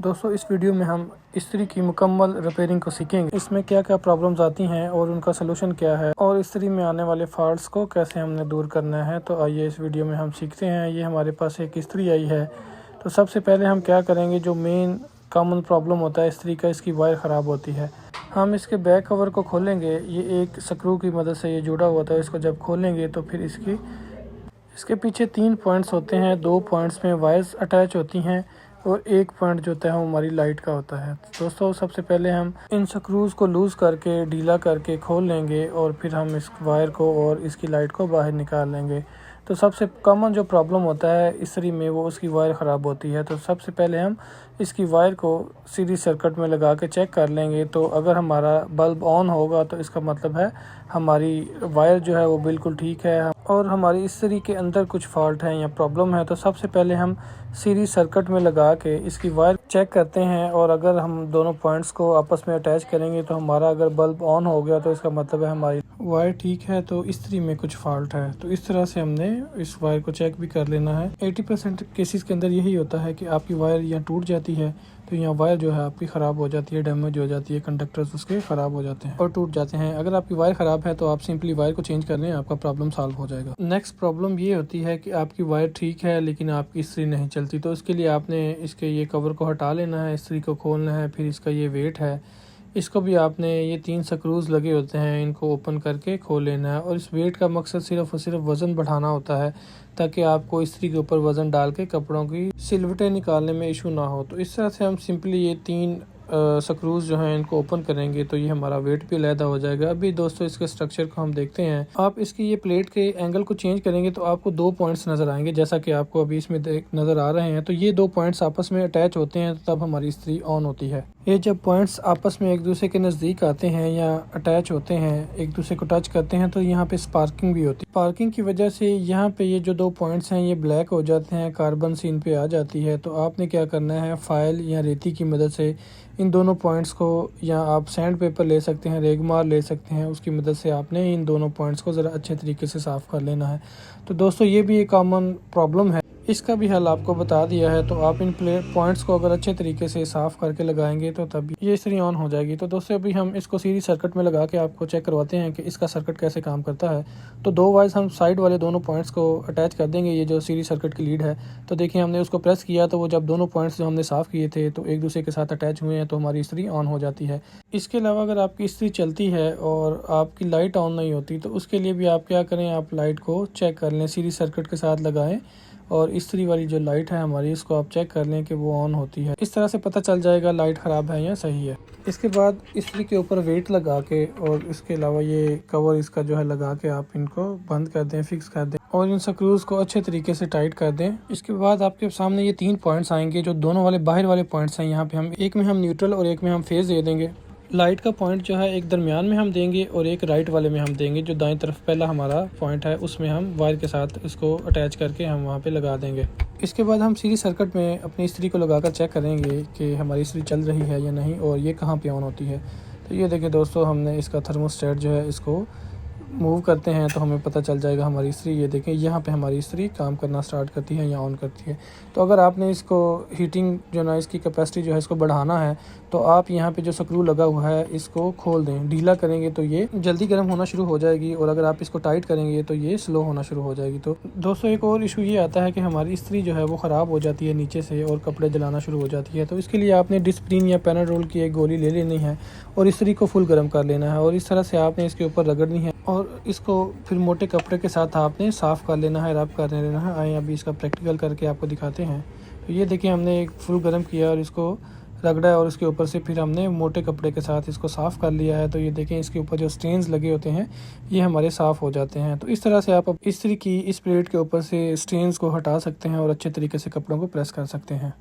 दोस्तों इस वीडियो में हम इस्त्री की मुकम्मल रिपेयरिंग को सीखेंगे। इसमें क्या क्या प्रॉब्लम्स आती हैं और उनका सलूशन क्या है और इस्त्री में आने वाले फॉल्ट्स को कैसे हमने दूर करना है। तो आइए इस वीडियो में हम सीखते हैं। ये हमारे पास एक इस्त्री आई है। तो सबसे पहले हम क्या करेंगे, जो मेन कॉमन प्रॉब्लम होता है इस्त्री का, इसकी वायर ख़राब होती है। हम इसके बैक कवर को खोलेंगे। ये एक स्क्रू की मदद से ये जुड़ा हुआ था। इसको जब खोलेंगे तो फिर इसके पीछे 3 पॉइंट्स होते हैं। 2 पॉइंट्स में वायर्स अटैच होती हैं और एक पॉइंट जो होता है वो हमारी लाइट का होता है। दोस्तों सबसे पहले हम इन स्क्रूज़ को लूज़ करके ढीला करके खोल लेंगे और फिर हम इस वायर को और इसकी लाइट को बाहर निकाल लेंगे। तो सबसे कॉमन जो प्रॉब्लम होता है इस्त्री में वो उसकी वायर ख़राब होती है। तो सबसे पहले हम इसकी वायर को सीरीज सर्किट में लगा के चेक कर लेंगे। तो अगर हमारा बल्ब ऑन होगा तो इसका मतलब है हमारी वायर जो है वो बिल्कुल ठीक है और हमारी इस्त्री के अंदर कुछ फॉल्ट है या प्रॉब्लम है। तो सबसे पहले हम सीरीज सर्किट में लगा के इसकी वायर चेक करते हैं और अगर हम दोनों पॉइंट्स को आपस में अटैच करेंगे तो हमारा अगर बल्ब ऑन हो गया तो इसका मतलब है हमारी वायर ठीक है, तो इस्त्री में कुछ फॉल्ट है। तो इस तरह से हमने इस वायर को चेक भी कर लेना है। 80% केसेस के अंदर यही होता है कि आपकी वायर यहाँ टूट जाती है, तो यहाँ वायर जो है आपकी ख़राब हो जाती है, डैमेज हो जाती है, कंडक्टर्स उसके ख़राब हो जाते हैं और टूट जाते हैं। अगर आपकी वायर ख़राब है तो आप सिंपली वायर को चेंज कर लें, आपका प्रॉब्लम सॉल्व हो जाएगा। नेक्स्ट प्रॉब्लम ये होती है कि आपकी वायर ठीक है लेकिन आपकी इस्त्री नहीं चलती। तो इसके लिए आपने इसके ये कवर को हटा लेना है, इस्त्री को खोलना है, फिर इसका ये वेट है, इसको भी आपने ये 3 स्क्रूज लगे होते हैं, इनको ओपन करके खोल लेना है। और इस वेट का मकसद सिर्फ और सिर्फ वज़न बढ़ाना होता है ताकि आपको इस्त्री के ऊपर वज़न डाल के कपड़ों की सिलवटें निकालने में इशू ना हो। तो इस तरह से हम सिंपली ये 3 स्क्रूज जो हैं इनको ओपन करेंगे तो ये हमारा वेट भी अलहदा हो जाएगा। अभी दोस्तों इसके स्ट्रक्चर को हम देखते हैं। आप इसकी ये प्लेट के एंगल को चेंज करेंगे तो आपको 2 पॉइंट्स नज़र आएंगे, जैसा कि आपको अभी इसमें नज़र आ रहे हैं। तो ये 2 पॉइंट्स आपस में अटैच होते हैं तब हमारी इस्त्री ऑन होती है। ये जब पॉइंट्स आपस में एक दूसरे के नज़दीक आते हैं या अटैच होते हैं, एक दूसरे को टच करते हैं, तो यहाँ पे स्पार्किंग भी होती है। स्पार्किंग की वजह से यहाँ पे ये जो 2 पॉइंट्स हैं ये ब्लैक हो जाते हैं, कार्बन सी इन पे आ जाती है। तो आपने क्या करना है, फाइल या रेती की मदद से इन दोनों पॉइंट्स को, या आप सैंड पेपर ले सकते हैं, रेगमार ले सकते हैं, उसकी मदद से आपने इन दोनों पॉइंट्स को ज़रा अच्छे तरीके से साफ़ कर लेना है। तो दोस्तों ये भी एक कॉमन प्रॉब्लम है, इसका भी हल आपको बता दिया है। तो आप इन पॉइंट्स को अगर अच्छे तरीके से साफ़ करके लगाएंगे तो तभी ये इस्त्री ऑन हो जाएगी। तो दोस्तों अभी हम इसको सीरीज सर्किट में लगा के आपको चेक करवाते हैं कि इसका सर्किट कैसे काम करता है। तो 2 वायर्स हम साइड वाले दोनों पॉइंट्स को अटैच कर देंगे, ये जो सीरीज सर्किट की लीड है। तो देखिए हमने उसको प्रेस किया तो वो जब दोनों पॉइंट्स जो हमने साफ़ किए थे तो एक दूसरे के साथ अटैच हुए हैं, तो हमारी इस्त्री ऑन हो जाती है। इसके अलावा अगर आपकी इस्त्री चलती है और आपकी लाइट ऑन नहीं होती तो उसके लिए भी आप क्या करें, आप लाइट को चेक कर लें, सीरीज सर्किट के साथ लगाएं और इस्त्री वाली जो लाइट है हमारी, इसको आप चेक कर लें कि वो ऑन होती है। इस तरह से पता चल जाएगा लाइट ख़राब है या सही है। इसके बाद इस्त्री के ऊपर वेट लगा के और इसके अलावा ये कवर इसका जो है लगा के आप इनको बंद कर दें, फिक्स कर दें और इन स्क्रूज़ को अच्छे तरीके से टाइट कर दें। इसके बाद आपके सामने ये 3 पॉइंट्स आएंगे, जो दोनों वाले बाहर वाले पॉइंट्स हैं। यहाँ पे हम एक में हम न्यूट्रल और एक में हम फेज़ दे देंगे। लाइट का पॉइंट जो है एक दरमियान में हम देंगे और एक राइट वाले में हम देंगे। जो दाईं तरफ पहला हमारा पॉइंट है उसमें हम वायर के साथ इसको अटैच करके हम वहाँ पे लगा देंगे। इसके बाद हम सीरीज सर्किट में अपनी इस्त्री को लगाकर चेक करेंगे कि हमारी इस्त्री चल रही है या नहीं और ये कहाँ पे ऑन होती है। तो ये देखिए दोस्तों, हमने इसका थर्मोस्टेट जो है इसको मूव करते हैं तो हमें पता चल जाएगा हमारी इस्त्री, ये देखें यहाँ पे हमारी इस्त्री काम करना स्टार्ट करती है या ऑन करती है। तो अगर आपने इसको हीटिंग जो ना इसकी कैपेसिटी जो है इसको बढ़ाना है तो आप यहाँ पे जो स्क्रू लगा हुआ है इसको खोल दें। ढीला करेंगे तो ये जल्दी गर्म होना शुरू हो जाएगी और अगर आप इसको टाइट करेंगे तो ये स्लो होना शुरू हो जाएगी। तो दोस्तों एक और इशू ये आता है कि हमारी इस्त्री जो है वो ख़राब हो जाती है नीचे से और कपड़े जलाना शुरू हो जाती है। तो इसके लिए आपने डिस्प्रिन या पैनाडोल की एक गोली ले लेनी है और इस्त्री को फुल गर्म कर लेना है और इस तरह से आपने इसके ऊपर रगड़नी है और इसको फिर मोटे कपड़े के साथ आपने साफ़ कर लेना है, रब कर लेना है। आए अभी इसका प्रैक्टिकल करके आपको दिखाते हैं। तो ये देखिए हमने एक फुल गर्म किया और इसको रगड़ा है और उसके ऊपर से फिर हमने मोटे कपड़े के साथ इसको साफ़ कर लिया है। तो ये देखें इसके ऊपर जो स्टेन्स लगे होते हैं ये हमारे साफ़ हो जाते हैं। तो इस तरह से आप इस्त्री की इस प्लेट के ऊपर से स्टेन्स को हटा सकते हैं और अच्छे तरीके से कपड़ों को प्रेस कर सकते हैं।